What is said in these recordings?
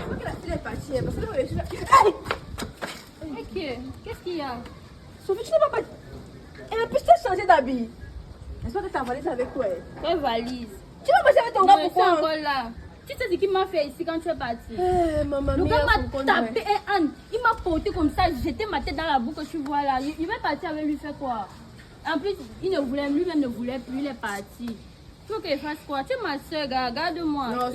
crois que la fille est partie. Parce que je suis là. Hey! Qu'est-ce qu'il y a? Sophie, tu n'es pas. Elle a pu te changer d'habit. J'espère que ta valise avec toi. Quelle valise? Tu vas passer avec ton gars pourquoi? Encore là. Tu sais ce qu'il m'a fait ici quand tu es parti? Maman, Le gars m'a tapé et Anne, il m'a porté comme ça, jeté ma tête dans la boue que tu vois là. Il va partir avec lui faire quoi? En plus, il ne voulait, lui-même ne voulait plus, il est parti. Il faut qu'il fasse quoi? Tu es ma soeur, garde-moi. Non,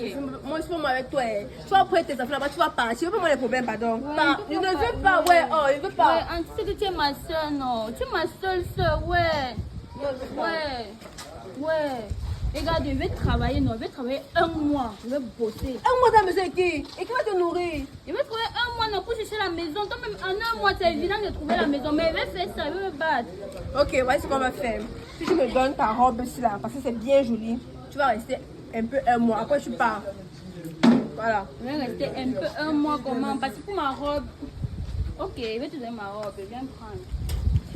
moi je suis pas avec toi. Tu vas prendre tes affaires là-bas, tu vas partir. Je veux pas moi les problèmes, pardon. Ouais, Je ne veux pas, ouais, oh, je veux pas. Ouais, Anne, tu sais que tu es ma soeur, non? Tu es ma seule soeur, ouais. Ouais. Regarde, je vais travailler, non, je vais travailler 1 mois. Je vais bosser. 1 mois dans la maison et qui va te nourrir? Je vais trouver 1 mois non, pour chercher la maison. Toi-même, en 1 mois, c'est évident de trouver la maison. Mais je vais faire ça, je vais me battre. Ok, voici ce qu'on va faire. Si tu me donnes ta robe ici là, parce que c'est bien joli, tu vas rester un peu 1 mois. Après, tu pars. Voilà. Je vais rester un peu 1 mois comment? Parce que pour ma robe. Ok, je vais te donner ma robe. Viens prendre.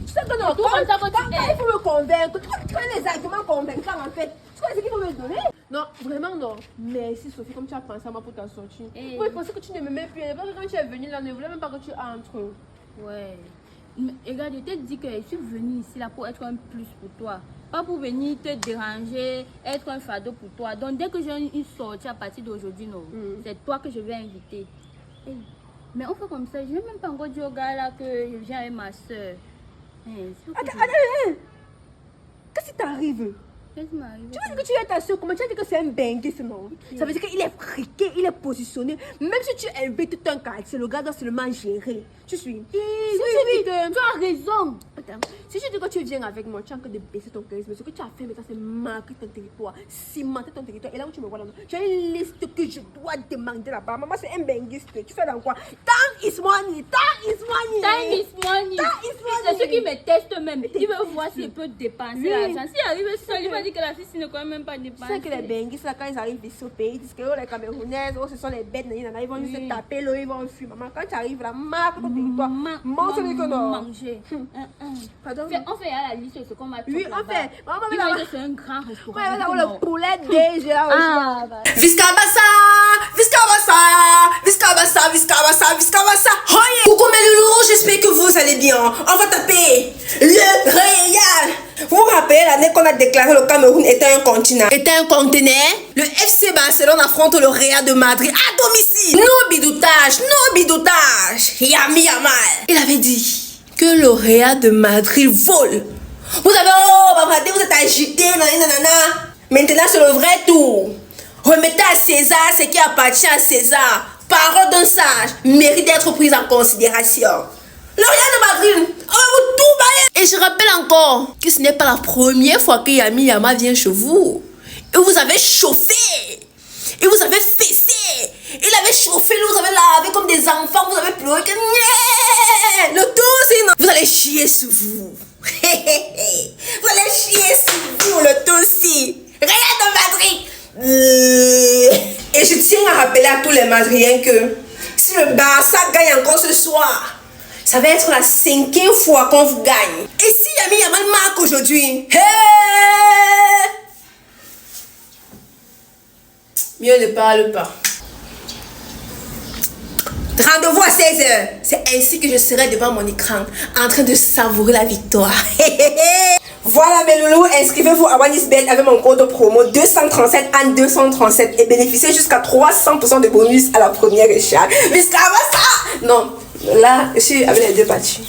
Tu sais que non, quand il faut me convaincre, tu connais les arguments convaincants en fait. Tu vois ce qu'il faut me donner? Non, vraiment non. Merci Sophie, comme tu as pensé à moi pour ta sortie. Moi, je pensais que tu ne m'aimais plus. Parce que quand tu es venue là, je ne voulais même pas que tu entres. Ouais. Mais, regarde, je t'ai dit que je suis venue ici là pour être un plus pour toi. Pas pour venir te déranger, être un fardeau pour toi. Donc dès que j'ai une sortie à partir d'aujourd'hui, non, c'est toi que je vais inviter. Hey. Mais on fait comme ça, je ne vais même pas encore dire au gars là que je viens avec ma soeur. Attends. Qu'est-ce qui t'arrive? Qu'est-ce qui m'arrive? Tu veux dire que tu es ta soeur, comment tu as dit que c'est un benguiste, non? Ça veut dire qu'il est friqué, il est positionné. Même si tu invites tout un quartier, le gars doit seulement gérer. Tu suis? Oui, tu as raison. Attends, si je dis que tu viens avec moi, tu as encore de baisser ton charisme. Ce que tu as fait maintenant, c'est marquer ton territoire, cimenter ton territoire. Et là où tu me vois là, tu as une liste que je dois demander là-bas. Maman, c'est un benguiste. Tu fais dans quoi? Time is money. C'est ce qui me teste même. Il veut voir s'il peut dépenser l'argent. S'il arrive seul, il va dire que la fille ne peut même pas dépenser. Tu sais que les benguistes, là, quand ils arrivent ici au pays, ils disent que les Camerounaises, ce sont les bêtes, ils vont juste taper l'eau, ils vont fuir. Maman, quand tu arrives là, marque ton territoire. Mange le que non. Manger. Pardon? On fait à la liste ce qu'on m'a dit. Oui, on fait. Maman, il va dire que c'est un grand restaurant. On va le poulet déjà aussi. Viscabassa. Coucou mes loulous, j'espère que vous allez bien. On va taper le Real. Vous vous rappelez l'année qu'on a déclaré le Cameroun était un continent, était un conteneur? Le FC Barcelone affronte le Real de Madrid à domicile. No bidoutage. Yami Yamal. Il avait dit que le Real de Madrid vole. Vous avez, vous êtes agité, nanana. Maintenant c'est le vrai tour. Remettez à César ce qui appartient à César. Parole d'un sage mérite d'être prise en considération. Le Real de Madrid, on va vous tout bailler. Et je rappelle encore que ce n'est pas la première fois que Yami Yama vient chez vous. Et vous avez chauffé. Et vous avez fessé. Il avait chauffé, vous avez lavé comme des enfants, vous avez pleuré. Le tout, sinon, vous allez chier sur vous. Vous allez chier sur vous, le tout aussi. Real de Madrid. Et je tiens à rappeler à tous les Madriens que si le Barça gagne encore ce soir, ça va être la 5e fois qu'on vous gagne. Et si Yami Yamal marque aujourd'hui, mieux ne parle pas. Rendez-vous à 16h. C'est ainsi que je serai devant mon écran en train de savourer la victoire. Voilà mes loulous, inscrivez-vous à OneIsBet avec mon code promo 237 en 237 et bénéficiez jusqu'à 300% de bonus à la première recharge. Mais ça va ça? Non, là je suis avec les deux parties.